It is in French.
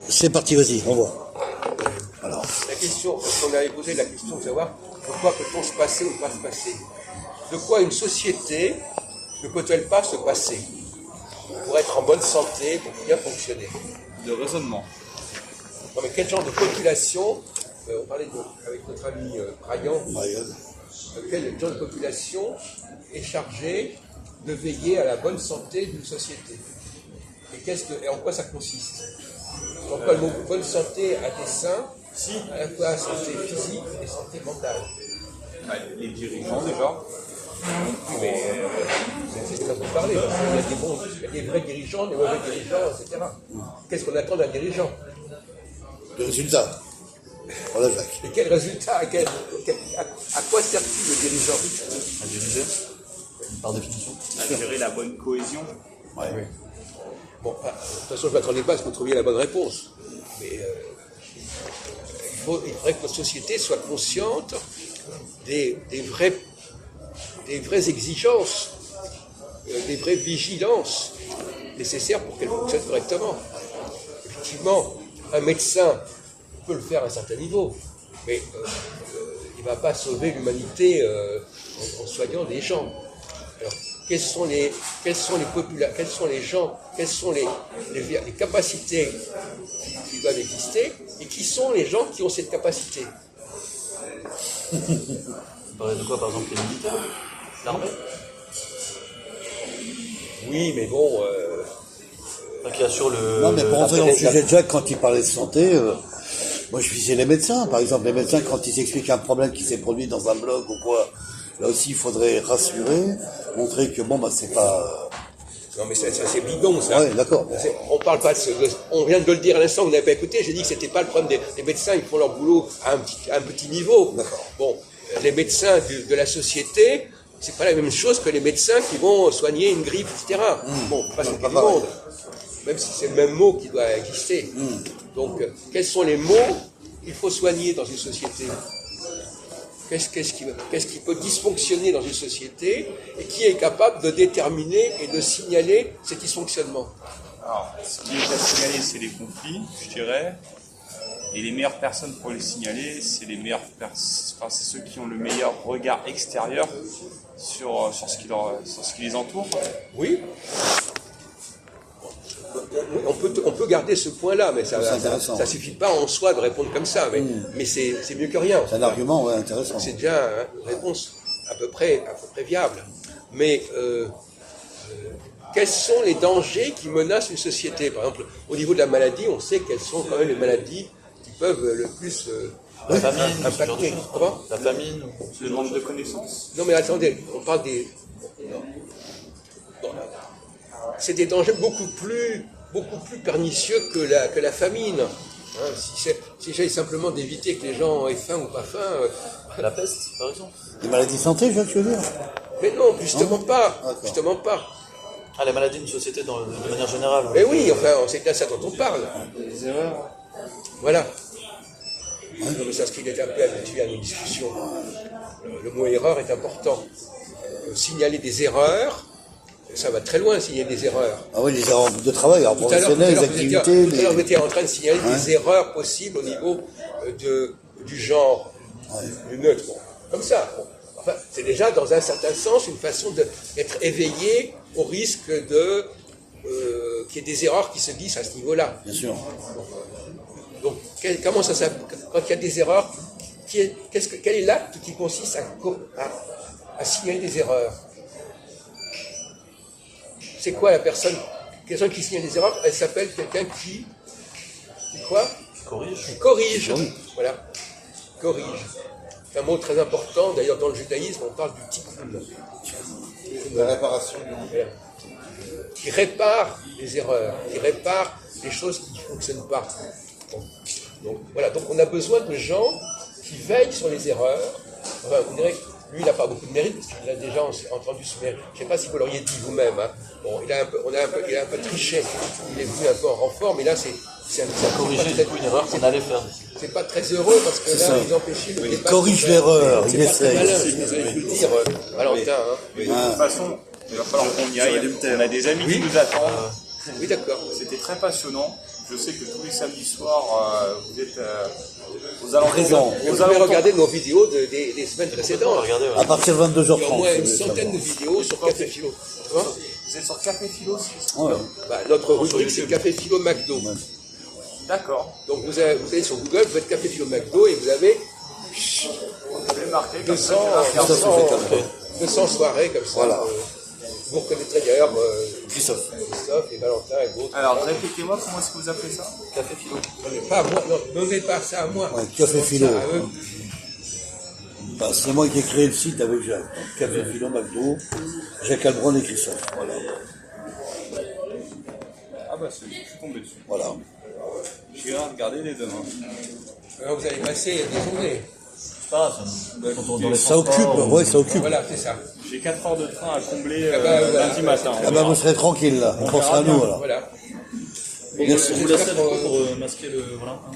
C'est parti, vas-y, on voit. Alors. La question, parce qu'on avait posé la question de savoir pourquoi peut-on se passer ou pas se passer. De quoi une société ne peut-elle pas se passer pour être en bonne santé, pour bien fonctionner? De raisonnement. Non, mais quel genre de population, on parlait avec notre ami Brian, quel genre de population est chargée de veiller à la bonne santé d'une société? Et en quoi ça consiste? En quoi le mot bonne santé a des seins, à la fois santé physique et santé mentale? Les dirigeants déjà. Oui, mais c'est ce qu'on peut parler, parce qu'il y a des vrais dirigeants, des mauvais dirigeants, etc. Qu'est-ce qu'on attend d'un dirigeant? Le résultat. Voilà, Jacques. Et quel résultat, à quoi sert-il le dirigeant? À diriger, par définition. À gérer la bonne cohésion. Ouais. Oui. Bon, de toute façon, je ne m'attendais pas à ce que vous trouviez la bonne réponse. Mais il faudrait que notre société soit consciente des vraies exigences, des vraies vigilances nécessaires pour qu'elle fonctionne correctement. Effectivement, un médecin peut le faire à un certain niveau, mais il ne va pas sauver l'humanité en soignant des gens. Alors, quelles sont les capacités qui doivent exister, et qui sont les gens qui ont cette capacité? Vous parlez de quoi, par exemple, les militaires? L'armée? Oui, mais bon... Qui assure le... Non, mais pour rentrer dans le sujet de Jacques, quand il parlait de santé, moi je visais les médecins. Par exemple, les médecins, quand ils expliquent un problème qui s'est produit dans un blog ou quoi, là aussi il faudrait rassurer, montrer que bon, bah c'est pas... Non, mais ça c'est bidon, ça. Ouais, d'accord. On parle pas de on vient de le dire à l'instant, vous n'avez pas écouté, j'ai dit que c'était pas le problème des médecins, ils font leur boulot à un petit niveau. D'accord. Bon, les médecins de la société, c'est pas la même chose que les médecins qui vont soigner une grippe, etc. Bon, pas ce du monde. Même si c'est le même mot qui doit exister. Donc, quels sont les mots qu'il faut soigner dans une société? Qu'est-ce qui peut dysfonctionner dans une société, et qui est capable de déterminer et de signaler ces dysfonctionnements? Alors, ce qui est à signaler, c'est les conflits, je dirais. Et les meilleures personnes pour les signaler, c'est c'est ceux qui ont le meilleur regard extérieur sur ce qui les entoure. Oui. On peut garder ce point-là, mais ça suffit pas en soi de répondre comme ça. Mais c'est mieux que rien. C'est un argument, ouais, intéressant. C'est déjà une réponse à peu près viable. Mais quels sont les dangers qui menacent une société? Par exemple, au niveau de la maladie, on sait quelles sont quand même les maladies qui peuvent le plus La famine, impacter. Comment? La famine. Le manque de connaissances. Non, mais attendez, on parle des... Bon, c'est des dangers beaucoup plus pernicieux que la famine. Hein, si j'essaie simplement d'éviter que les gens aient faim ou pas faim... La peste, par exemple. Les maladies de santé, Jacques, tu veux dire? Mais non, justement pas. D'accord. Justement pas. Ah, les maladies d'une société de manière générale. Mais oui, enfin, c'est de ça dont on parle. Les erreurs. Voilà. Non, mais c'est ce qu'il est appelé habitué à nos discussions. Le mot erreur est important. Signaler des erreurs, ça va très loin, signaler des erreurs. Ah oui, les erreurs de travail, alors Tout à l'heure, professionnelles, les activités... tout à l'heure, vous étiez en train de signaler des erreurs possibles au niveau du genre, du neutre. Bon, comme ça. Bon. Enfin, c'est déjà, dans un certain sens, une façon d'être éveillé au risque qu'il y ait des erreurs qui se glissent à ce niveau-là. Bien sûr. Donc, comment ça s'appelle quand il y a des erreurs? Quel est l'acte qui consiste à signaler des erreurs? C'est quoi la personne qui signale des erreurs? Elle s'appelle quelqu'un qui quoi? Corrige. Qui corrige. Voilà. Corrige. C'est un mot très important. D'ailleurs, dans le judaïsme, on parle du tikkun. La réparation. Voilà. Qui répare les erreurs, qui répare les choses qui ne fonctionnent pas. Donc, voilà. Donc, on a besoin de gens qui veillent sur les erreurs. Enfin, vous direz que lui, il n'a pas beaucoup de mérite, parce qu'il a déjà entendu ce mérite. Je ne sais pas si vous l'auriez dit vous-même. Hein. Bon, il a un peu triché. Il est venu un peu en renfort, mais là, c'est Corriger du coup une erreur qu'on allait faire. c'est pas très heureux, parce que là, ils empêchaient le Il corrige l'erreur, il C'est pas très essaye. malin, je vais vous le dire, Valentin. Hein. Mais de toute façon, il va falloir qu'on y aille. On a des amis qui nous attendent. Oui, d'accord. C'était très passionnant. je sais que tous les samedis soirs, vous êtes aux alentours. Présent. Vous pouvez regarder nos vidéos des semaines précédentes. Regardez, À partir de Il y a au 22h30. moins une centaine de vidéos sur Café Philo. Hein? Vous êtes sur Café Philo aussi? Ouais. Bah, notre rubrique, c'est Café Philo McDo. D'accord. Donc vous allez sur Google, vous faites Café Philo McDo et vous avez Vous avez marqué comme 200, ça. 200 soirées comme ça. Voilà. Vous reconnaîtrez d'ailleurs Christophe. Christophe et Valentin et d'autres. Alors, répétez-moi comment est-ce que vous appelez ça? Café Philo. Pas à moi, non, ne pas ça à moi. Ouais, Café Philo. Ça à eux. Bah, c'est moi qui ai créé le site avec Jacques. Donc, Café Philo McDo, Jacques Albron et Christophe. Voilà. Ah bah, je suis tombé dessus. Voilà. J'irai regarder les deux. Alors, vous allez passer des journées. Ça, quand on dans les Ça occupe, transports, ouais, ça occupe. Voilà, c'est ça. J'ai 4 heures de train à combler voilà. lundi matin. Ah bah vous serez tranquille là, on pensera à nous alors. Voilà. Je vous laisse pour masquer le Valentin.